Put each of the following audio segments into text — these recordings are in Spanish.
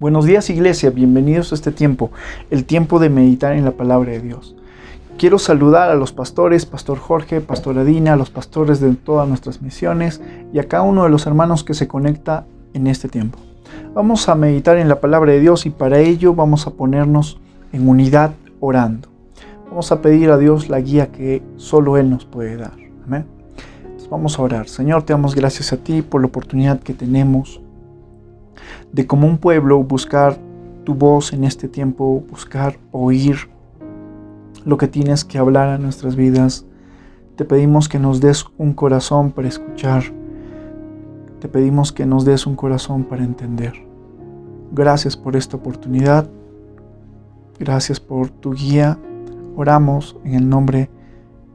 Buenos días, iglesia, bienvenidos a este tiempo, el tiempo de meditar en la palabra de Dios. Quiero saludar a los pastores, Pastor Jorge, Pastora Dina, a los pastores de todas nuestras misiones y a cada uno de los hermanos que se conecta en este tiempo. Vamos a meditar en la palabra de Dios y para ello vamos a ponernos en unidad orando. Vamos a pedir a Dios la guía que solo Él nos puede dar. Amén. Entonces vamos a orar. Señor, te damos gracias a ti por la oportunidad que tenemos de como un pueblo buscar tu voz en este tiempo, buscar oír lo que tienes que hablar a nuestras vidas. Te pedimos que nos des un corazón para escuchar. Te pedimos que nos des un corazón para entender. Gracias por esta oportunidad. Gracias por tu guía. Oramos en el nombre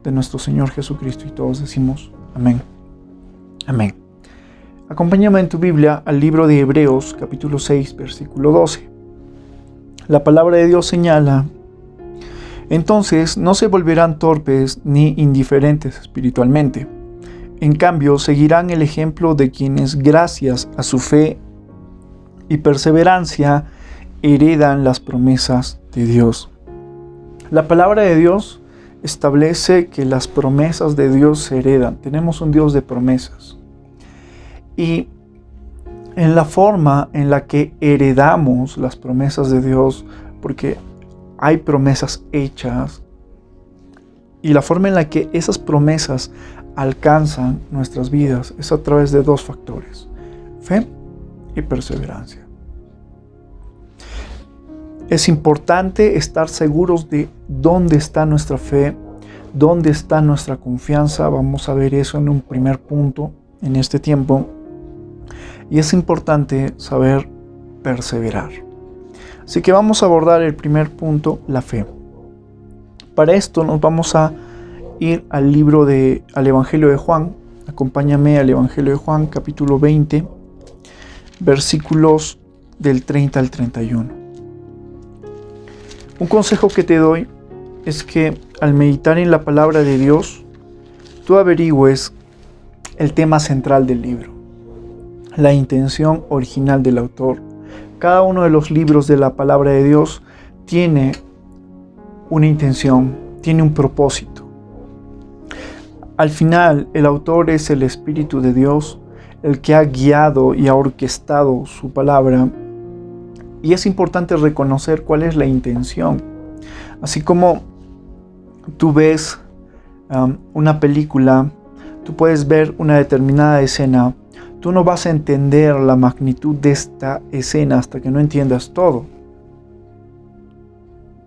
de nuestro Señor Jesucristo y todos decimos amén. Amén. Acompáñame en tu Biblia al libro de Hebreos, capítulo 6, versículo 12. La palabra de Dios señala: entonces no se volverán torpes ni indiferentes espiritualmente. En cambio, seguirán el ejemplo de quienes, gracias a su fe y perseverancia, heredan las promesas de Dios. La palabra de Dios establece que las promesas de Dios se heredan. Tenemos un Dios de promesas. Y en la forma en la que heredamos las promesas de Dios, porque hay promesas hechas, y la forma en la que esas promesas alcanzan nuestras vidas es a través de dos factores: fe y perseverancia. Es importante estar seguros de dónde está nuestra fe, dónde está nuestra confianza. Vamos a ver eso en un primer punto en este tiempo. Y es importante saber perseverar. Así que vamos a abordar el primer punto, la fe. Para esto nos vamos a ir al Evangelio de Juan. Acompáñame al Evangelio de Juan, capítulo 20, versículos del 30 al 31. Un consejo que te doy es que al meditar en la palabra de Dios, tú averigües el tema central del libro, la intención original del autor. Cada uno de los libros de la palabra de Dios tiene una intención, tiene un propósito. Al final, el autor es el Espíritu de Dios, el que ha guiado y ha orquestado su palabra. Y es importante reconocer cuál es la intención. Así como tú ves una película, tú puedes ver una determinada escena. Tú no vas a entender la magnitud de esta escena hasta que no entiendas todo.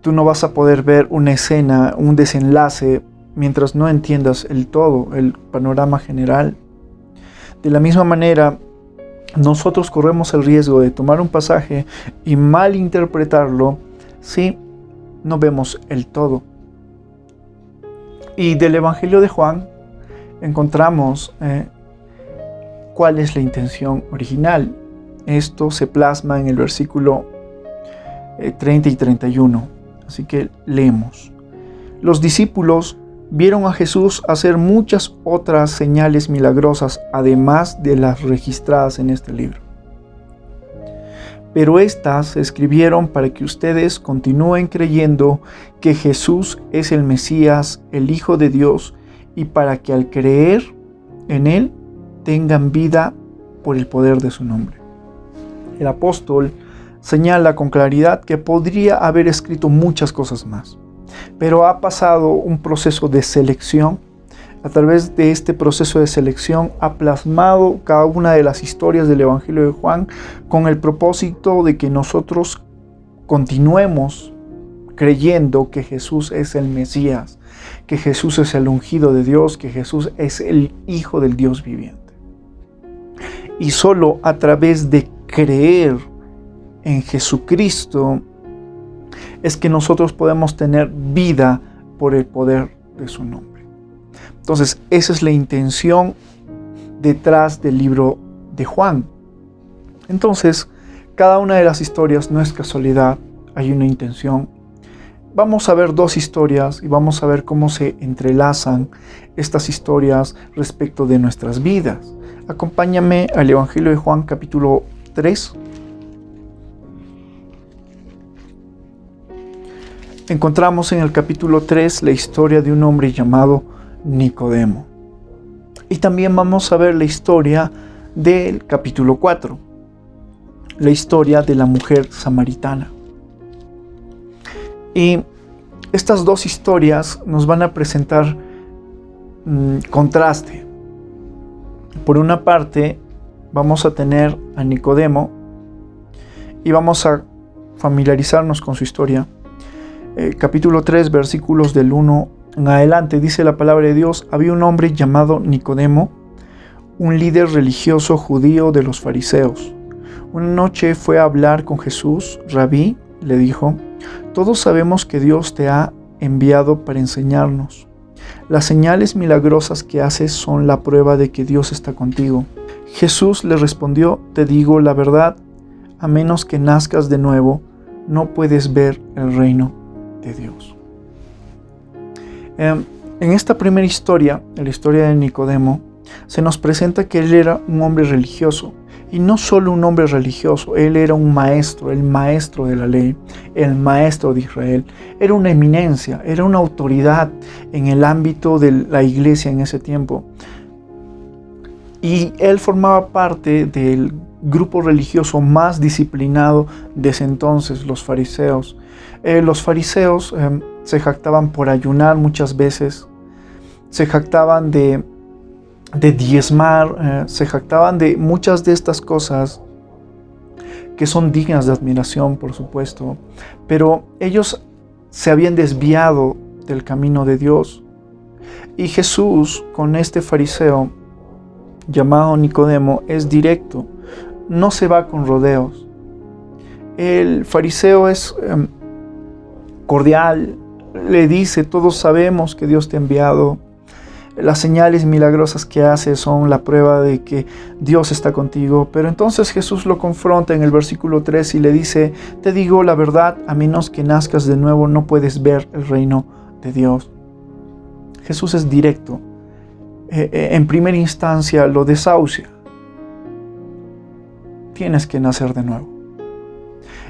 Tú no vas a poder ver una escena, un desenlace, mientras no entiendas el todo, el panorama general. De la misma manera, nosotros corremos el riesgo de tomar un pasaje y malinterpretarlo si no vemos el todo. Y del Evangelio de Juan encontramos cuál es la intención original. Esto se plasma en el versículo 30 y 31. Así que leemos. Los discípulos vieron a Jesús hacer muchas otras señales milagrosas, además de las registradas en este libro. Pero estas se escribieron para que ustedes continúen creyendo que Jesús es el Mesías, el Hijo de Dios, y para que al creer en Él tengan vida por el poder de su nombre. El apóstol señala con claridad que podría haber escrito muchas cosas más, pero ha pasado un proceso de selección. A través de este proceso de selección ha plasmado cada una de las historias del Evangelio de Juan con el propósito de que nosotros continuemos creyendo que Jesús es el Mesías, que Jesús es el ungido de Dios, que Jesús es el Hijo del Dios viviente. Y solo a través de creer en Jesucristo es que nosotros podemos tener vida por el poder de su nombre. Entonces, esa es la intención detrás del libro de Juan. Entonces, cada una de las historias no es casualidad, hay una intención. Vamos a ver dos historias y vamos a ver cómo se entrelazan estas historias respecto de nuestras vidas. Acompáñame al Evangelio de Juan capítulo 3. encontramos en el capítulo 3 la historia de un hombre llamado Nicodemo. Y también vamos a ver la historia del capítulo 4, la historia de la mujer samaritana. Y estas dos historias nos van a presentar contraste. Por una parte, vamos a tener a Nicodemo y vamos a familiarizarnos con su historia. Capítulo 3, versículos del 1 en adelante, dice la palabra de Dios: había un hombre llamado Nicodemo, un líder religioso judío de los fariseos. Una noche fue a hablar con Jesús. Rabí, le dijo, todos sabemos que Dios te ha enviado para enseñarnos. Las señales milagrosas que haces son la prueba de que Dios está contigo. Jesús le respondió, te digo la verdad, a menos que nazcas de nuevo, no puedes ver el reino de Dios. En esta primera historia, en la historia de Nicodemo, se nos presenta que él era un hombre religioso. Y no solo un hombre religioso, él era un maestro, el maestro de la ley, el maestro de Israel. Era una eminencia, era una autoridad en el ámbito de la iglesia en ese tiempo. Y él formaba parte del grupo religioso más disciplinado de ese entonces, los fariseos. Los fariseos se jactaban por ayunar muchas veces, se jactaban de diezmar, se jactaban de muchas de estas cosas que son dignas de admiración, por supuesto, pero ellos se habían desviado del camino de Dios. Y Jesús, con este fariseo llamado Nicodemo, es directo, no se va con rodeos. El fariseo es cordial, le dice, todos sabemos que Dios te ha enviado. Las señales milagrosas que hace son la prueba de que Dios está contigo. Pero entonces Jesús lo confronta en el versículo 3 y le dice, te digo la verdad, a menos que nazcas de nuevo no puedes ver el reino de Dios. Jesús es directo. En primera instancia lo desahucia. Tienes que nacer de nuevo.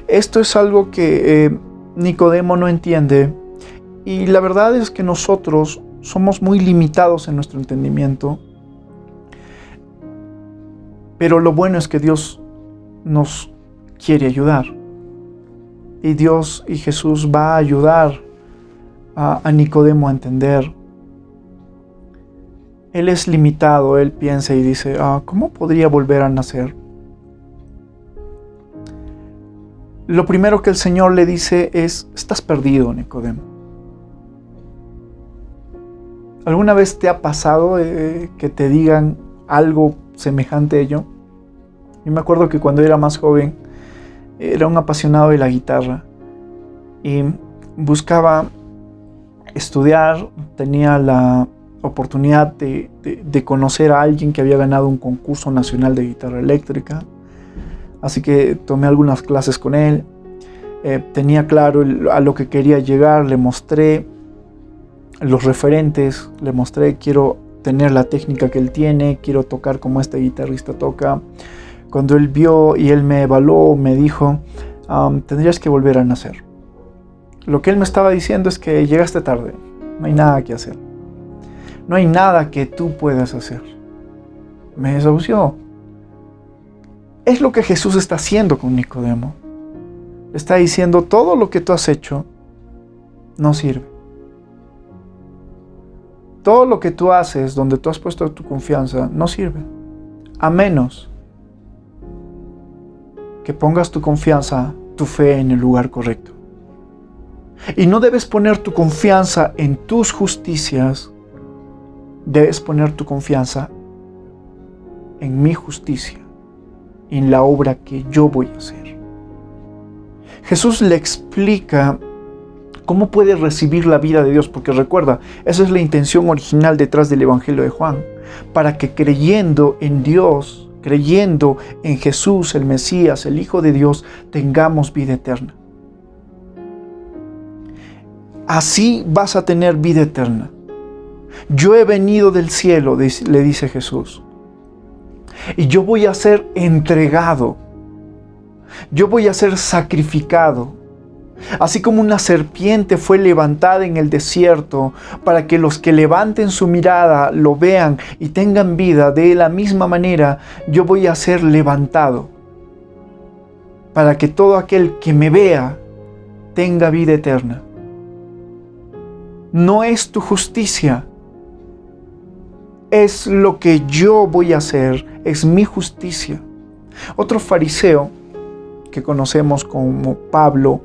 Esto es algo que Nicodemo no entiende. Y la verdad es que nosotros somos muy limitados en nuestro entendimiento, pero lo bueno es que Dios nos quiere ayudar. Y Dios y Jesús va a ayudar a Nicodemo a entender. Él es limitado, él piensa y dice, ¿cómo podría volver a nacer? Lo primero que el Señor le dice es, estás perdido, Nicodemo. ¿Alguna vez te ha pasado que te digan algo semejante a ello? Yo me acuerdo que cuando era más joven era un apasionado de la guitarra y buscaba estudiar, tenía la oportunidad de conocer a alguien que había ganado un concurso nacional de guitarra eléctrica, así que tomé algunas clases con él, tenía claro a lo que quería llegar, le mostré los referentes, le mostré, quiero tener la técnica que él tiene, quiero tocar como este guitarrista toca. Cuando él vio y él me evaluó, me dijo, tendrías que volver a nacer. Lo que él me estaba diciendo es que llegaste tarde, no hay nada que hacer. No hay nada que tú puedas hacer. Me desahució. Es lo que Jesús está haciendo con Nicodemo. Está diciendo, todo lo que tú has hecho no sirve. Todo lo que tú haces, donde tú has puesto tu confianza, no sirve. A menos que pongas tu confianza, tu fe en el lugar correcto. Y no debes poner tu confianza en tus justicias. Debes poner tu confianza en mi justicia, en la obra que yo voy a hacer. Jesús le explica cómo puede recibir la vida de Dios, porque recuerda, esa es la intención original detrás del Evangelio de Juan, para que creyendo en Dios, creyendo en Jesús, el Mesías, el Hijo de Dios, tengamos vida eterna. Así vas a tener vida eterna. Yo he venido del cielo, le dice Jesús, y yo voy a ser entregado, yo voy a ser sacrificado, Así como una serpiente fue levantada en el desierto para que los que levanten su mirada lo vean y tengan vida, de la misma manera yo voy a ser levantado para que todo aquel que me vea tenga vida eterna. No es tu justicia, es lo que yo voy a hacer, es mi justicia. Otro fariseo que conocemos como Pablo,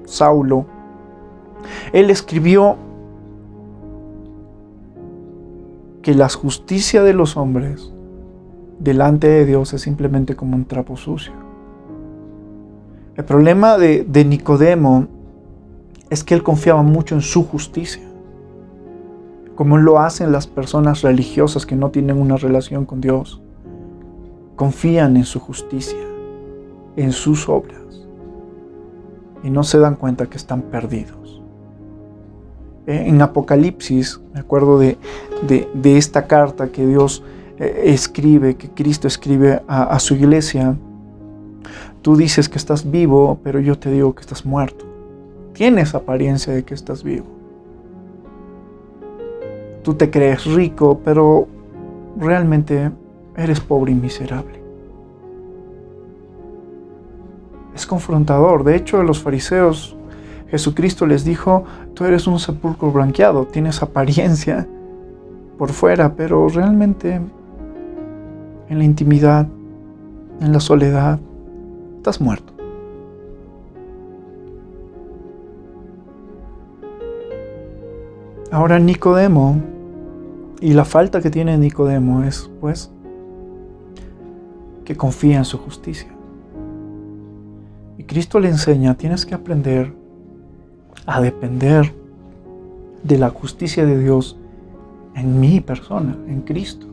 Saulo, él escribió que la justicia de los hombres delante de Dios es simplemente como un trapo sucio. El problema de Nicodemo es que él confiaba mucho en su justicia, como lo hacen las personas religiosas que no tienen una relación con Dios. Confían en su justicia, en sus obras, y no se dan cuenta que están perdidos. En Apocalipsis, me acuerdo de esta carta que Dios escribe, que Cristo escribe a su iglesia. Tú dices que estás vivo, pero yo te digo que estás muerto. Tienes apariencia de que estás vivo. Tú te crees rico, pero realmente eres pobre y miserable. Es confrontador. De hecho, a los fariseos, Jesucristo les dijo: tú eres un sepulcro blanqueado, tienes apariencia por fuera, pero realmente en la intimidad, en la soledad, estás muerto. Ahora Nicodemo, y la falta que tiene Nicodemo es, pues, que confía en su justicia. Y Cristo le enseña: tienes que aprender a depender de la justicia de Dios en mi persona, en Cristo.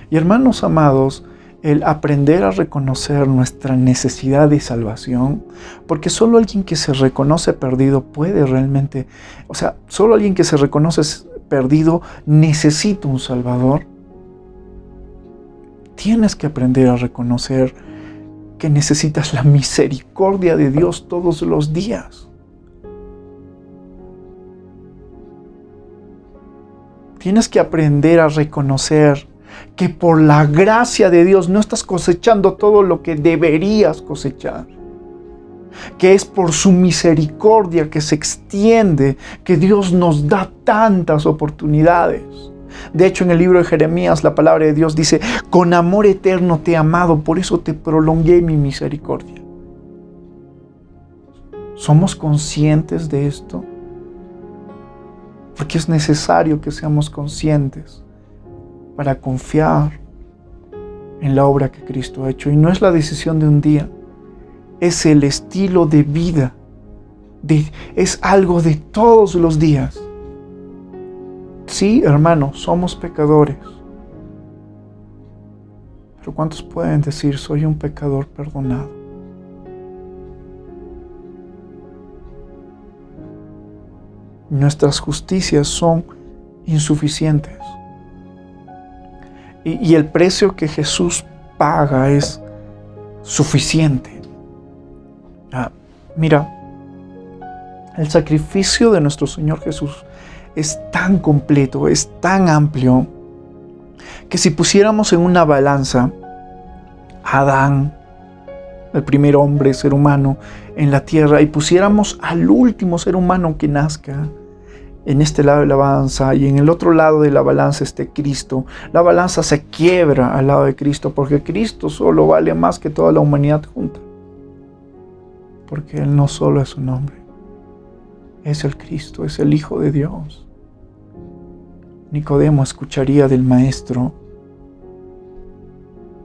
Y hermanos amados, el aprender a reconocer nuestra necesidad de salvación, porque solo alguien que se reconoce perdido puede realmente, solo alguien que se reconoce perdido necesita un Salvador. Tienes que aprender a reconocer que necesitas la misericordia de Dios todos los días. Tienes que aprender a reconocer que por la gracia de Dios no estás cosechando todo lo que deberías cosechar. Que es por su misericordia que se extiende, que Dios nos da tantas oportunidades. De hecho, en el libro de Jeremías, la palabra de Dios dice: con amor eterno te he amado, por eso te prolongué mi misericordia. ¿Somos conscientes de esto? Porque es necesario que seamos conscientes para confiar en la obra que Cristo ha hecho. Y no es la decisión de un día, es el estilo de vida, es algo de todos los días. Sí, hermanos, somos pecadores. Pero ¿cuántos pueden decir: soy un pecador perdonado? Nuestras justicias son insuficientes. Y el precio que Jesús paga es suficiente. Mira, el sacrificio de nuestro Señor Jesús es tan completo, es tan amplio, que si pusiéramos en una balanza a Adán, el primer hombre, ser humano en la tierra, y pusiéramos al último ser humano que nazca en este lado de la balanza y en el otro lado de la balanza esté Cristo, la balanza se quiebra al lado de Cristo, porque Cristo solo vale más que toda la humanidad junta. Porque Él no solo es un hombre, es el Cristo, es el Hijo de Dios. Nicodemo escucharía del Maestro,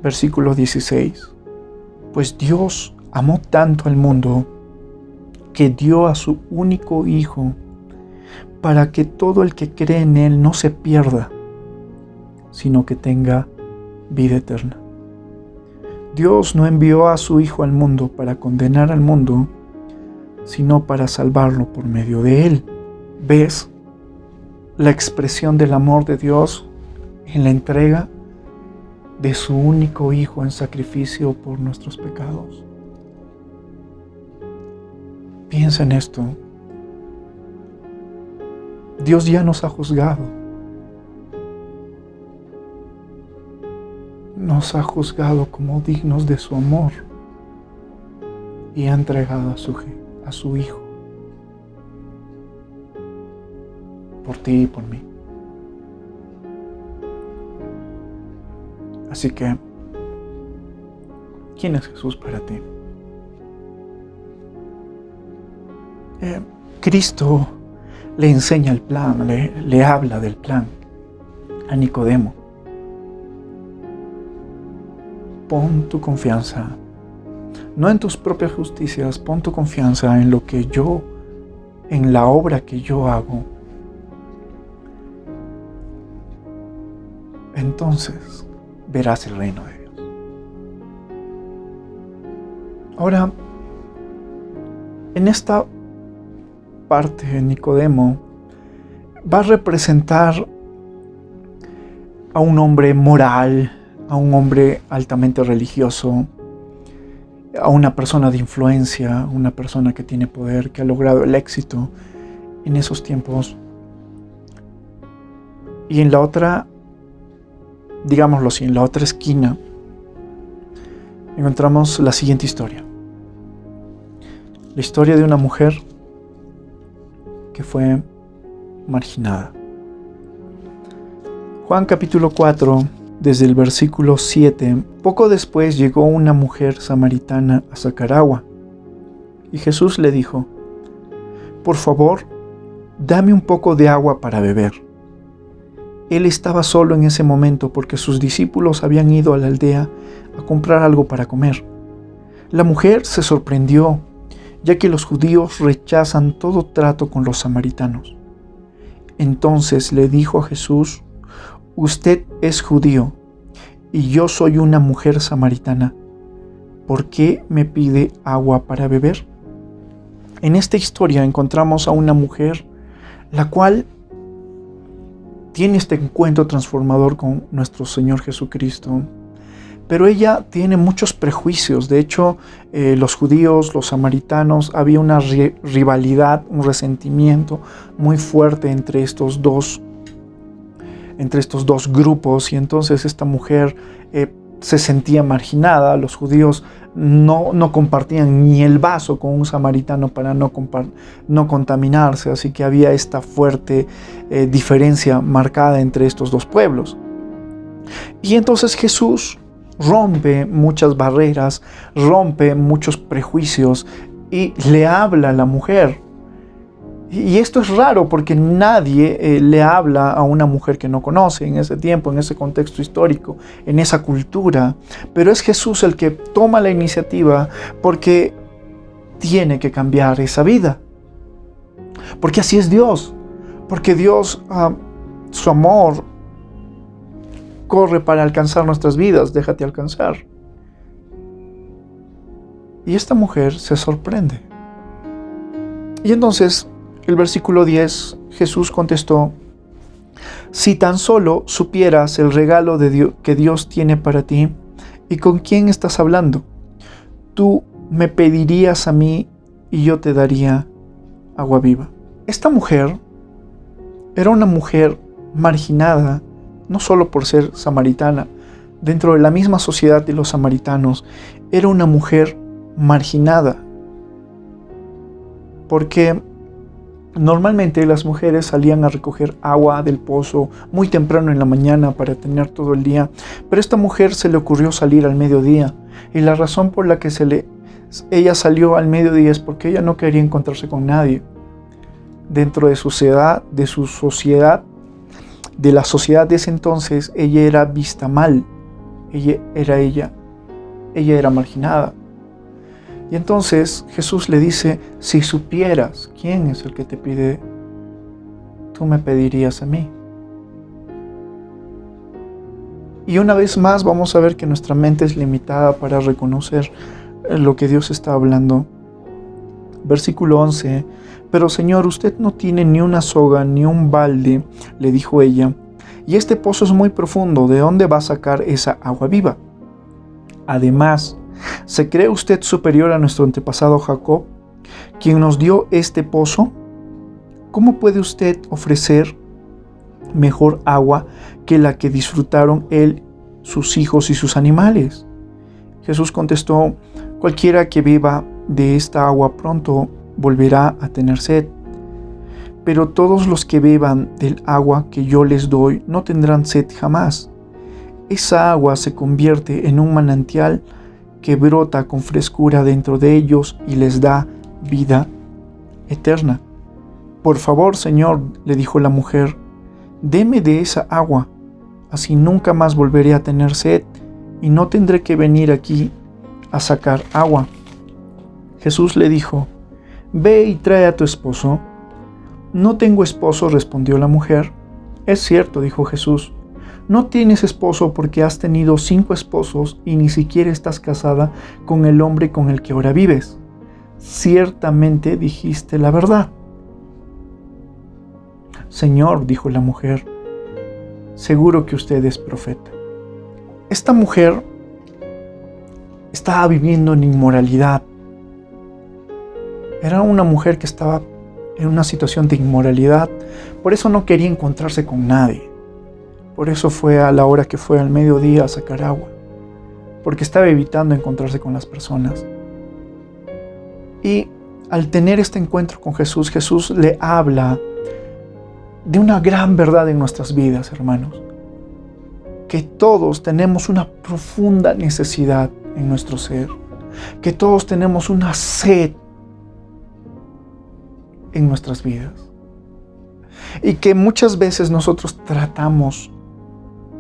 versículo 16: pues Dios amó tanto al mundo que dio a su único Hijo, para que todo el que cree en Él no se pierda, sino que tenga vida eterna. Dios no envió a su Hijo al mundo para condenar al mundo, sino para salvarlo por medio de Él. ¿Ves la expresión del amor de Dios en la entrega de su único Hijo en sacrificio por nuestros pecados? Piensa en esto. Dios ya nos ha juzgado. Nos ha juzgado como dignos de su amor y ha entregado a su Hijo por ti y por mí. Así que, ¿quién es Jesús para ti? Cristo le enseña el plan, le habla del plan a Nicodemo. Pon tu confianza, no en tus propias justicias, pon tu confianza en en la obra que yo hago. Entonces verás el reino de Dios. Ahora, en esta parte, Nicodemo va a representar a un hombre moral, a un hombre altamente religioso, a una persona de influencia, una persona que tiene poder, que ha logrado el éxito en esos tiempos. Y en la otra, digámoslo así, en la otra esquina, encontramos la siguiente historia. La historia de una mujer que fue marginada. Juan capítulo 4, desde el versículo 7. Poco después llegó una mujer samaritana a sacar agua. Y Jesús le dijo: por favor, dame un poco de agua para beber. Él estaba solo en ese momento porque sus discípulos habían ido a la aldea a comprar algo para comer. La mujer se sorprendió, ya que los judíos rechazan todo trato con los samaritanos. Entonces le dijo a Jesús: usted es judío y yo soy una mujer samaritana. ¿Por qué me pide agua para beber? En esta historia encontramos a una mujer la cual tiene este encuentro transformador con nuestro Señor Jesucristo. Pero ella tiene muchos prejuicios. De hecho, los judíos, los samaritanos, había una rivalidad, un resentimiento muy fuerte entre estos dos grupos. Y entonces esta mujer se sentía marginada. Los judíos no compartían ni el vaso con un samaritano para no contaminarse. Así que había esta fuerte diferencia marcada entre estos dos pueblos. Y entonces Jesús rompe muchas barreras, rompe muchos prejuicios y le habla a la mujer. Y esto es raro porque nadie le habla a una mujer que no conoce en ese tiempo, en ese contexto histórico, en esa cultura. Pero es Jesús el que toma la iniciativa porque tiene que cambiar esa vida. Porque así es Dios. Porque Dios, su amor, corre para alcanzar nuestras vidas. Déjate alcanzar. Y esta mujer se sorprende. Y entonces, el versículo 10, Jesús contestó: si tan solo supieras el regalo de Dios, que Dios tiene para ti, y con quién estás hablando, tú me pedirías a mí y yo te daría agua viva. Esta mujer era una mujer marginada, no solo por ser samaritana. Dentro de la misma sociedad de los samaritanos, era una mujer marginada. Porque normalmente las mujeres salían a recoger agua del pozo muy temprano en la mañana para tener todo el día. Pero a esta mujer se le ocurrió salir al mediodía. Y la razón por la que ella salió al mediodía es porque ella no quería encontrarse con nadie. Dentro de su sociedad, de la sociedad de ese entonces, ella era vista mal. Ella era marginada. Y entonces Jesús le dice: si supieras quién es el que te pide, tú me pedirías a mí. Y una vez más vamos a ver que nuestra mente es limitada para reconocer lo que Dios está hablando. Versículo 11. Pero Señor, usted no tiene ni una soga ni un balde, le dijo ella, y este pozo es muy profundo. ¿De dónde va a sacar esa agua viva? Además, ¿se cree usted superior a nuestro antepasado Jacob? quien nos dio este pozo, ¿cómo puede usted ofrecer mejor agua que la que disfrutaron él, sus hijos y sus animales? Jesús contestó: cualquiera que beba de esta agua pronto volverá a tener sed, pero todos los que beban del agua que yo les doy no tendrán sed jamás. Esa agua se convierte en un manantial que brota con frescura dentro de ellos y les da vida eterna. Por favor, Señor, le dijo la mujer, deme de esa agua, así nunca más volveré a tener sed y no tendré que venir aquí a sacar agua. Jesús le dijo: ve y trae a tu esposo. No tengo esposo, respondió la mujer. Es cierto, dijo Jesús, no tienes esposo porque has tenido 5 esposos y ni siquiera estás casada con el hombre con el que ahora vives. Ciertamente dijiste la verdad. Señor, dijo la mujer, seguro que usted es profeta. Esta mujer estaba viviendo en inmoralidad. Era una mujer que estaba en una situación de inmoralidad, por eso no quería encontrarse con nadie. Por eso fue a la hora que fue al mediodía a sacar agua, porque estaba evitando encontrarse con las personas. Y al tener este encuentro con Jesús, Jesús le habla de una gran verdad en nuestras vidas, hermanos, que todos tenemos una profunda necesidad en nuestro ser, que todos tenemos una sed en nuestras vidas y que muchas veces nosotros tratamos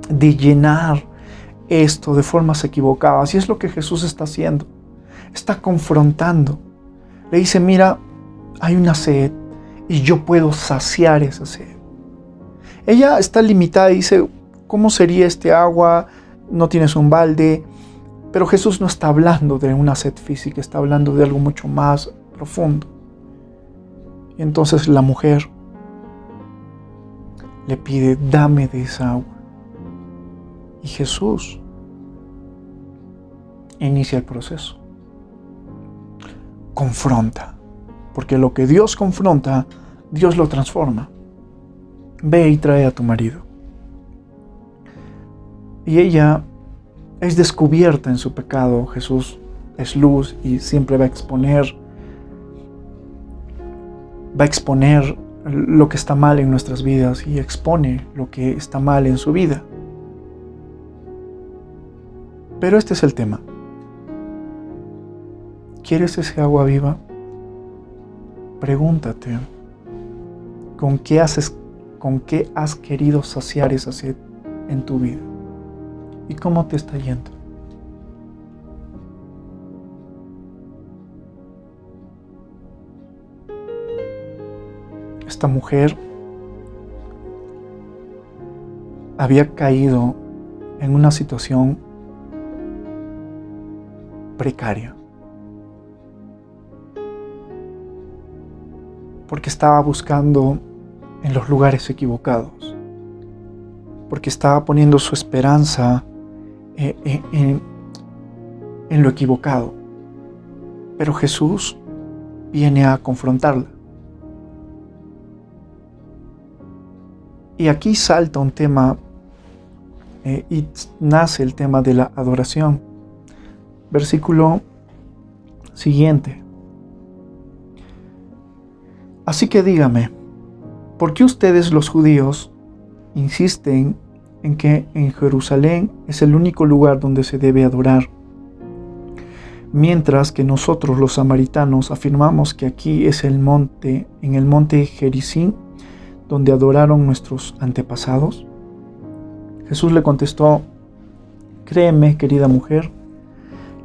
de llenar esto de formas equivocadas, y es lo que Jesús está haciendo. Está confrontando. Le dice: mira, hay una sed y yo puedo saciar esa sed. Ella está limitada y dice: ¿cómo sería este agua? No tienes un balde. Pero Jesús no está hablando de una sed física, está hablando de algo mucho más profundo. Y entonces la mujer le pide: dame de esa agua. Y Jesús inicia el proceso. Confronta. Porque lo que Dios confronta, Dios lo transforma. Ve y trae a tu marido. Y ella es descubierta en su pecado. Jesús es luz y siempre va a exponer lo que está mal en nuestras vidas y expone lo que está mal en su vida. Pero este es el tema. ¿Quieres ese agua viva? Pregúntate, ¿con qué has querido saciar esa sed en tu vida? ¿Y cómo te está yendo? Esta mujer había caído en una situación precaria, porque estaba buscando en los lugares equivocados, porque estaba poniendo su esperanza en lo equivocado. Pero Jesús viene a confrontarla. Y aquí salta un tema y nace el tema de la adoración. Versículo siguiente. Así que dígame, ¿por qué ustedes los judíos insisten en que en Jerusalén es el único lugar donde se debe adorar, mientras que nosotros los samaritanos afirmamos que aquí es en el monte Gerizim, donde adoraron nuestros antepasados? Jesús le contestó: créeme, querida mujer,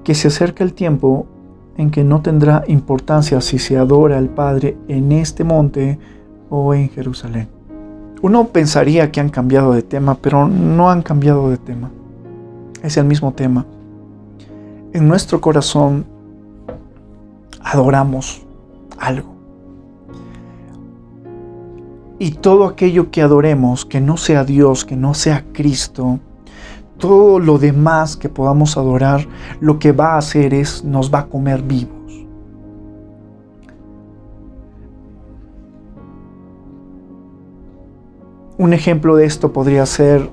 que se acerca el tiempo en que no tendrá importancia si se adora al Padre en este monte o en Jerusalén. Uno pensaría que han cambiado de tema, pero no han cambiado de tema. Es el mismo tema. En nuestro corazón adoramos algo. Y todo aquello que adoremos, que no sea Dios, que no sea Cristo, todo lo demás que podamos adorar, lo que va a hacer es nos va a comer vivos. Un ejemplo de esto podría ser,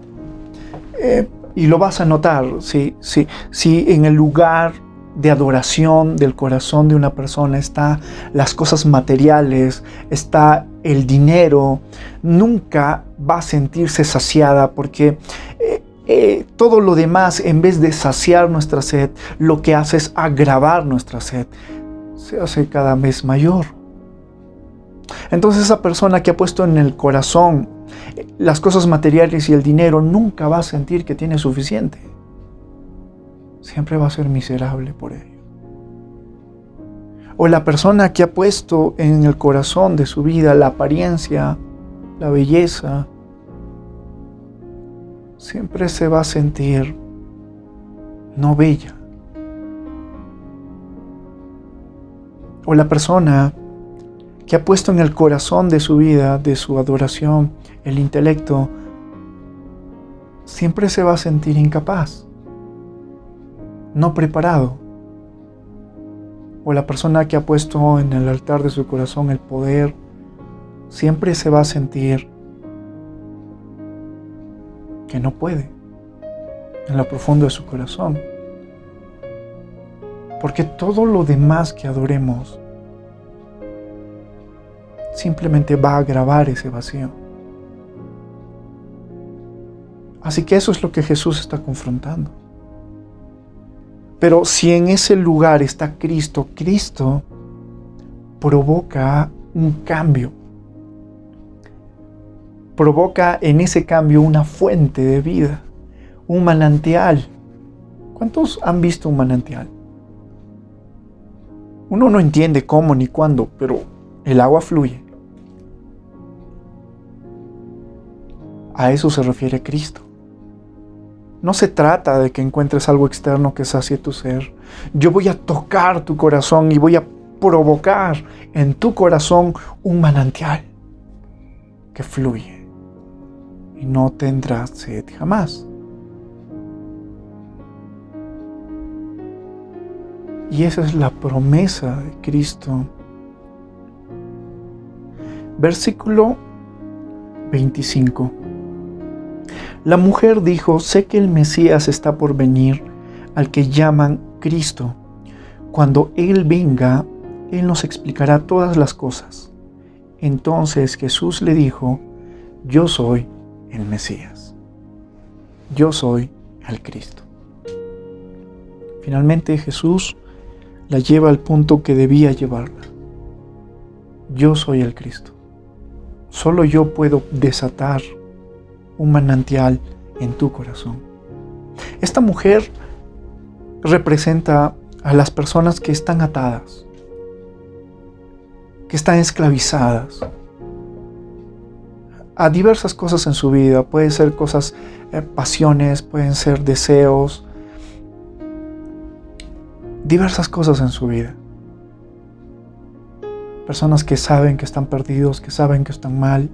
y lo vas a notar, si en el lugar de adoración del corazón de una persona está las cosas materiales, está el dinero, nunca va a sentirse saciada, porque todo lo demás, en vez de saciar nuestra sed, lo que hace es agravar nuestra sed. Se hace cada vez mayor. Entonces esa persona que ha puesto en el corazón las cosas materiales y el dinero nunca va a sentir que tiene suficiente. Siempre va a ser miserable por ello. O la persona que ha puesto en el corazón de su vida la apariencia, la belleza, siempre se va a sentir no bella. O la persona que ha puesto en el corazón de su vida, de su adoración, el intelecto, siempre se va a sentir incapaz, no preparado. O la persona que ha puesto en el altar de su corazón el poder, siempre se va a sentir que no puede, en lo profundo de su corazón. Porque todo lo demás que adoremos simplemente va a agravar ese vacío. Así que eso es lo que Jesús está confrontando. Pero si en ese lugar está Cristo, Cristo provoca un cambio. Provoca en ese cambio una fuente de vida, un manantial. ¿Cuántos han visto un manantial? Uno no entiende cómo ni cuándo, pero el agua fluye. A eso se refiere Cristo. No se trata de que encuentres algo externo que sacie tu ser. Yo voy a tocar tu corazón y voy a provocar en tu corazón un manantial que fluye y no tendrás sed jamás. Y esa es la promesa de Cristo. Versículo 25. La mujer dijo: sé que el Mesías está por venir, al que llaman Cristo. Cuando Él venga, Él nos explicará todas las cosas. Entonces Jesús le dijo: yo soy el Mesías. Yo soy el Cristo. Finalmente Jesús la lleva al punto que debía llevarla. Yo soy el Cristo. Solo yo puedo desatar un manantial en tu corazón. Esta mujer representa a las personas que están atadas, que están esclavizadas a diversas cosas en su vida. Pueden ser cosas, pasiones, pueden ser deseos, diversas cosas en su vida. Personas que saben que están perdidos, que saben que están mal.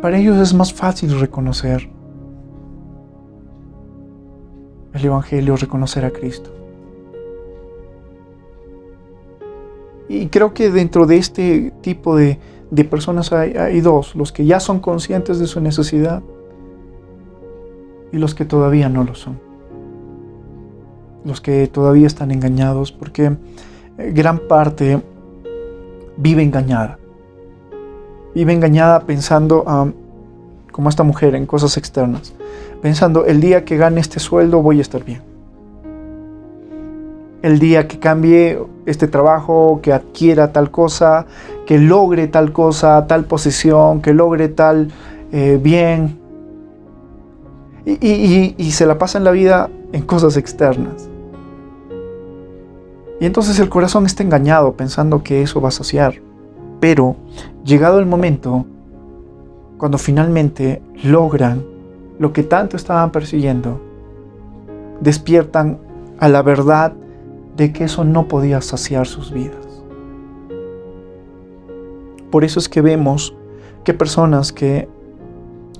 Para ellos es más fácil reconocer el Evangelio, reconocer a Cristo. Y creo que dentro de este tipo de personas hay dos: los que ya son conscientes de su necesidad y los que todavía no lo son. Los que todavía están engañados, porque gran parte vive engañada. Vive engañada pensando, como esta mujer, en cosas externas. Pensando: el día que gane este sueldo voy a estar bien. El día que cambie este trabajo, que adquiera tal cosa, que logre tal cosa, tal posición, que logre tal bien. Y se la pasa en la vida en cosas externas. Y entonces el corazón está engañado pensando que eso va a saciar. Pero llegado el momento, cuando finalmente logran lo que tanto estaban persiguiendo, despiertan a la verdad de que eso no podía saciar sus vidas. Por eso es que vemos que personas que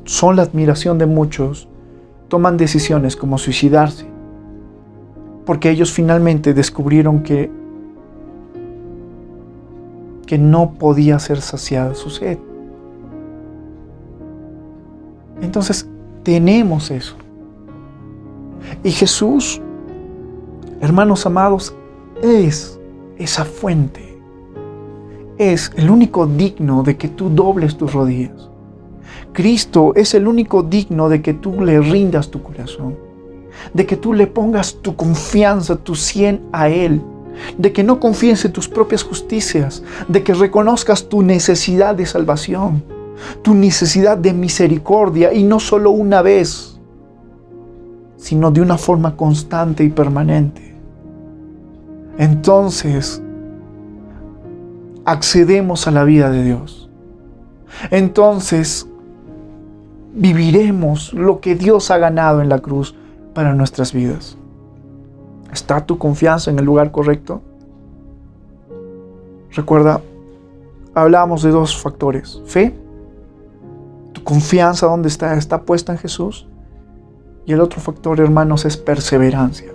son la admiración de muchos toman decisiones como suicidarse, porque ellos finalmente descubrieron que no podía ser saciada su sed. Entonces, tenemos eso. Y Jesús, hermanos amados, es esa fuente. Es el único digno de que tú dobles tus rodillas. Cristo es el único digno de que tú le rindas tu corazón, de que tú le pongas tu confianza, tu 100 a Él, de que no confíes en tus propias justicias, de que reconozcas tu necesidad de salvación, tu necesidad de misericordia, y no solo una vez, sino de una forma constante y permanente. Entonces, accedemos a la vida de Dios. Entonces, viviremos lo que Dios ha ganado en la cruz para nuestras vidas. ¿Está tu confianza en el lugar correcto? Recuerda, hablábamos de dos factores. Fe. ¿Tu confianza dónde está? ¿Está puesta en Jesús? Y el otro factor, hermanos, es perseverancia.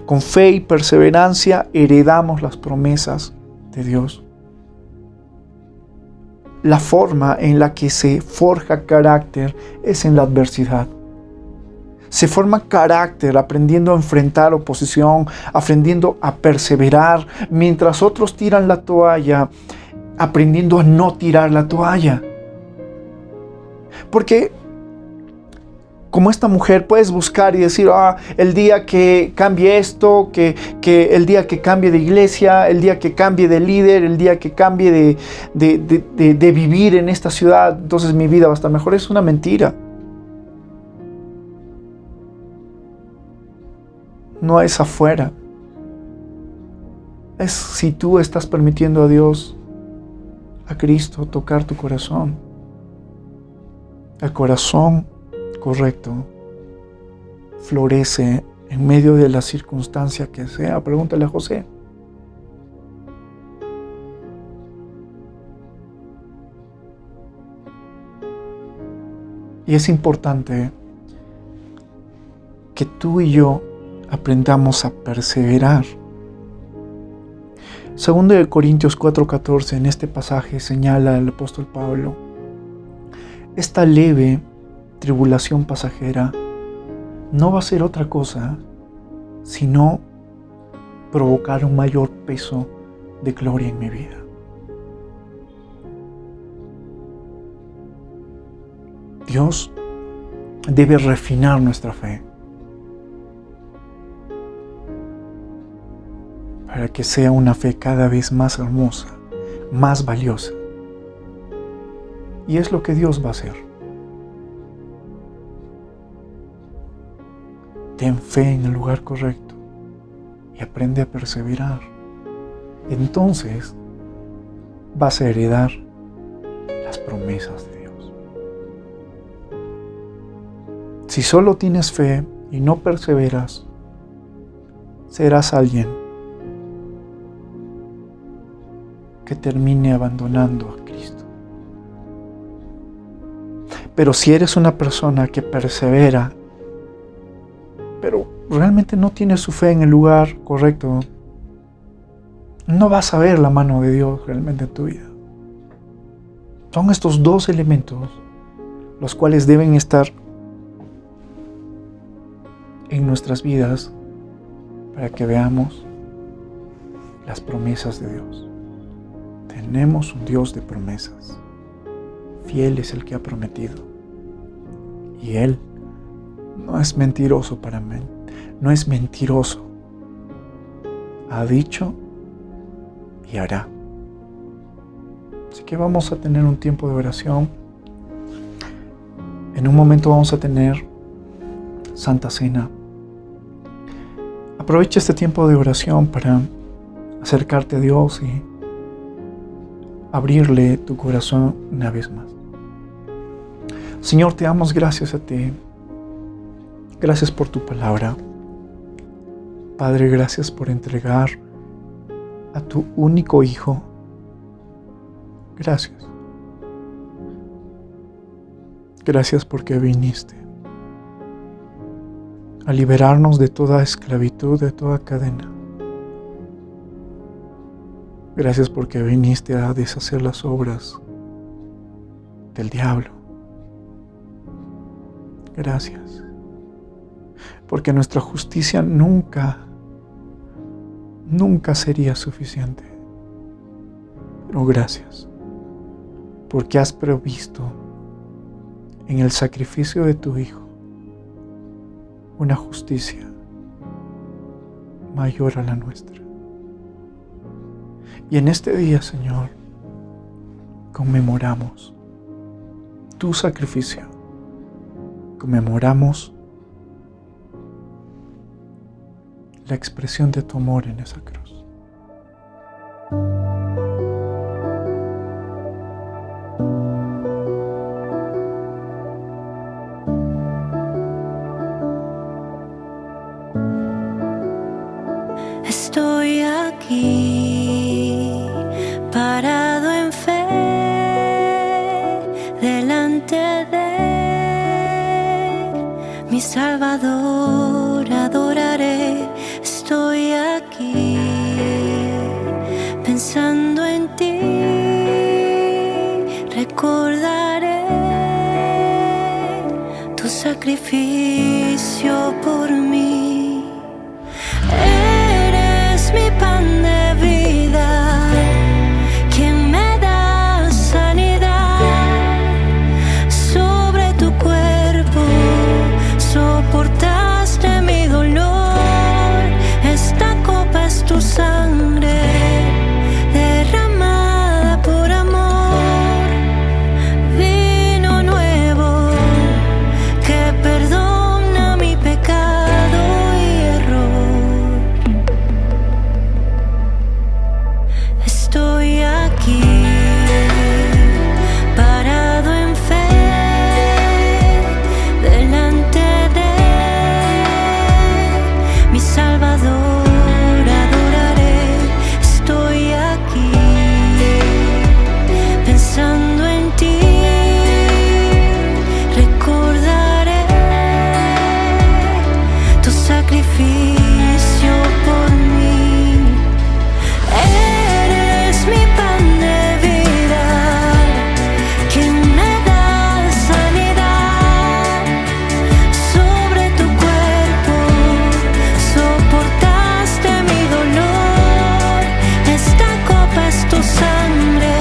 Con fe y perseverancia heredamos las promesas de Dios. La forma en la que se forja carácter es en la adversidad. Se forma carácter aprendiendo a enfrentar oposición, aprendiendo a perseverar, mientras otros tiran la toalla, aprendiendo a no tirar la toalla. Porque como esta mujer puedes buscar y decir, el día que cambie esto, que el día que cambie de iglesia, el día que cambie de líder, el día que cambie de vivir en esta ciudad, entonces mi vida va a estar mejor. Es una mentira. No es afuera. Es si tú estás permitiendo a Dios, a Cristo, tocar tu corazón. El corazón correcto florece en medio de la circunstancia que sea. Pregúntale a José. Y es importante que tú y yo aprendamos a perseverar. Segundo de Corintios 4:14, en este pasaje señala el apóstol Pablo: esta leve tribulación pasajera no va a ser otra cosa sino provocar un mayor peso de gloria en mi vida. Dios debe refinar nuestra fe para que sea una fe cada vez más hermosa, más valiosa. Y es lo que Dios va a hacer. Ten fe en el lugar correcto y aprende a perseverar. Entonces vas a heredar las promesas de Dios. Si solo tienes fe y no perseveras, serás alguien que termine abandonando a Cristo. Pero si eres una persona que persevera, pero realmente no tienes su fe en el lugar correcto, no vas a ver la mano de Dios realmente en tu vida. Son estos dos elementos los cuales deben estar en nuestras vidas para que veamos las promesas de Dios. Tenemos un Dios de promesas. Fiel es el que ha prometido. Y Él no es mentiroso para mí. No es mentiroso. Ha dicho y hará. Así que vamos a tener un tiempo de oración. En un momento vamos a tener Santa Cena. Aprovecha este tiempo de oración para acercarte a Dios y abrirle tu corazón una vez más. Señor, te damos gracias a ti. Gracias por tu palabra. Padre, gracias por entregar a tu único Hijo. Gracias. Gracias porque viniste a liberarnos de toda esclavitud, de toda cadena. Gracias porque viniste a deshacer las obras del diablo. Gracias. Porque nuestra justicia nunca sería suficiente. Pero gracias. Porque has provisto en el sacrificio de tu Hijo una justicia mayor a la nuestra. Y en este día, Señor, conmemoramos tu sacrificio. Conmemoramos la expresión de tu amor en esa cruz. Estoy aquí, parado en fe, delante de mi Salvador, adoraré. Estoy aquí, pensando en ti, recordaré tu sacrificio por mí. Mi pan de vida, quien me da sanidad. Sobre tu cuerpo soportaste mi dolor. Esta copa es tu sangre derramada por amor. Vino nuevo que perdona mi pecado y error. Estoy aquí, parado en fe, delante de mi Salvador, adoraré. Estoy aquí, pensando en ti, recordaré tu sacrificio por mí. Mi pan de vida, quien me da sanidad. Sobre tu cuerpo soportaste mi dolor. Esta copa es tu sangre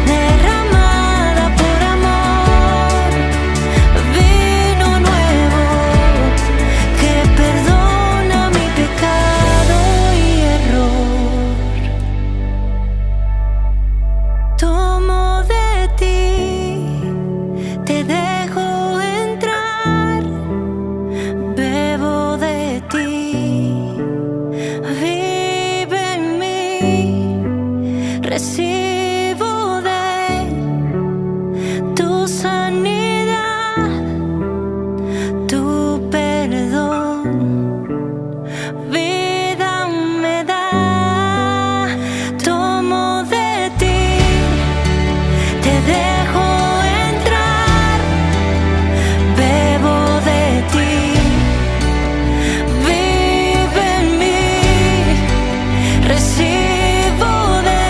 derramada por amor. Vino nuevo que perdona mi pecado y error. Tomo de ti, te dejo entrar, bebo de ti, vive en mí, recibo de tu sanidad, tu perdón, vida me da. Tomo de ti, te dejo entrar, bebo de ti, vive en mí, recibo de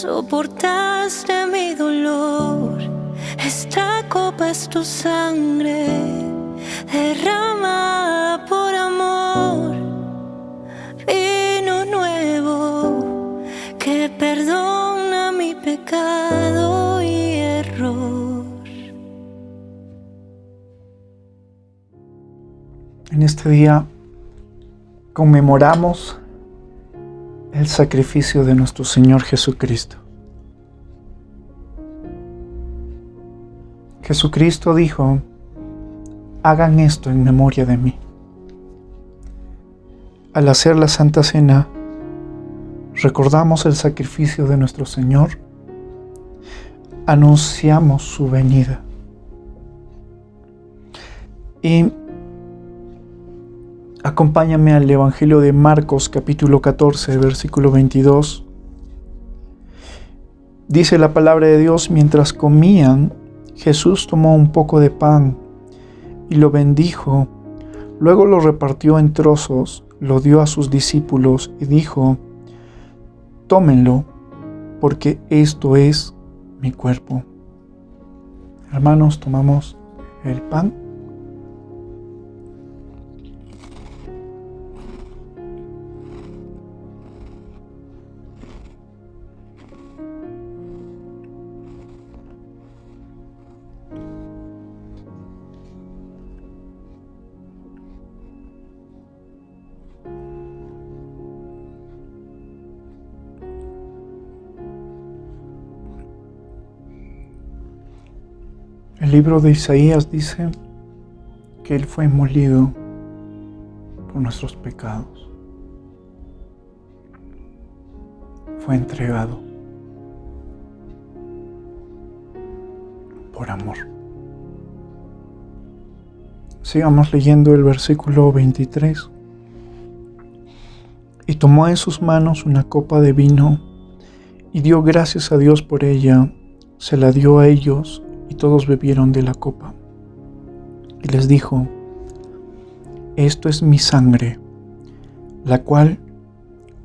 soportaste mi dolor. Esta copa es tu sangre, derramada por amor. Vino nuevo que perdona mi pecado y error. En este día conmemoramos el sacrificio de nuestro Señor Jesucristo. Jesucristo dijo: hagan esto en memoria de mí. Al hacer la Santa Cena, recordamos el sacrificio de nuestro Señor, anunciamos su venida. Y acompáñame al Evangelio de Marcos, capítulo 14, versículo 22. Dice la palabra de Dios: mientras comían, Jesús tomó un poco de pan y lo bendijo, luego lo repartió en trozos, lo dio a sus discípulos y dijo: tómenlo, porque esto es mi cuerpo. Hermanos, tomamos el pan. El libro de Isaías dice que Él fue molido por nuestros pecados, fue entregado por amor. Sigamos leyendo el versículo 23. Y tomó en sus manos una copa de vino y dio gracias a Dios por ella, se la dio a ellos y todos bebieron de la copa. Y les dijo: esto es mi sangre, la cual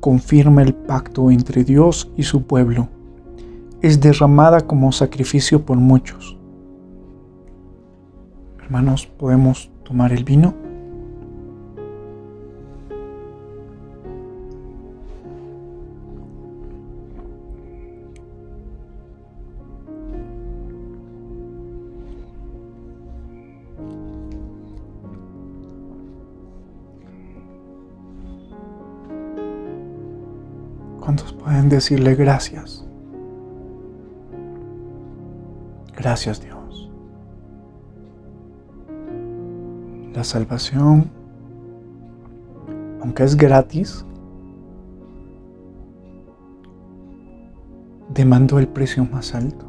confirma el pacto entre Dios y su pueblo. Es derramada como sacrificio por muchos. Hermanos, ¿podemos tomar el vino? ¿Cuántos pueden decirle gracias? Gracias, Dios. La salvación, aunque es gratis, demandó el precio más alto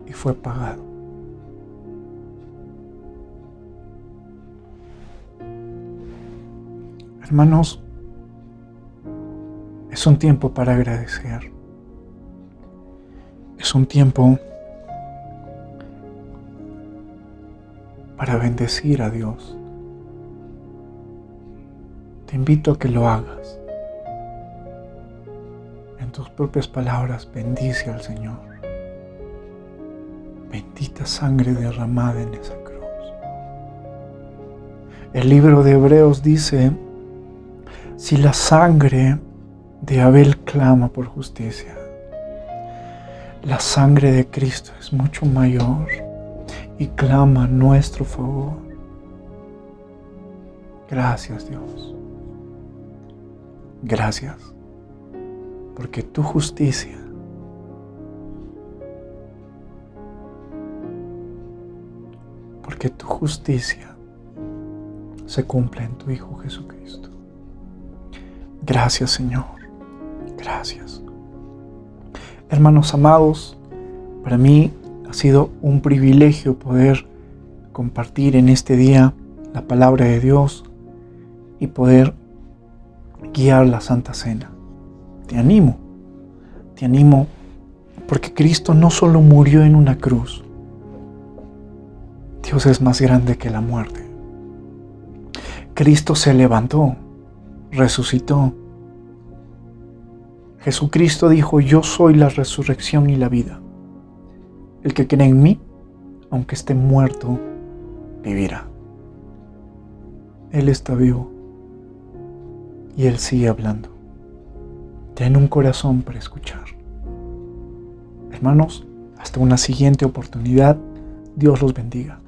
y fue pagado. Hermanos, es un tiempo para agradecer. Es un tiempo para bendecir a Dios. Te invito a que lo hagas. En tus propias palabras, bendice al Señor. Bendita sangre derramada en esa cruz. El libro de Hebreos dice: si la sangre de Abel clama por justicia, la sangre de Cristo es mucho mayor y clama a nuestro favor. Gracias, Dios. Gracias, porque tu justicia se cumple en tu Hijo Jesucristo. Gracias, Señor. Gracias. Hermanos amados, para mí ha sido un privilegio poder compartir en este día la palabra de Dios y poder guiar la Santa Cena. Te animo porque Cristo no solo murió en una cruz. Dios es más grande que la muerte. Cristo se levantó, resucitó Jesucristo dijo: yo soy la resurrección y la vida. El que cree en mí, aunque esté muerto, vivirá. Él está vivo y Él sigue hablando. Ten un corazón para escuchar. Hermanos, hasta una siguiente oportunidad. Dios los bendiga.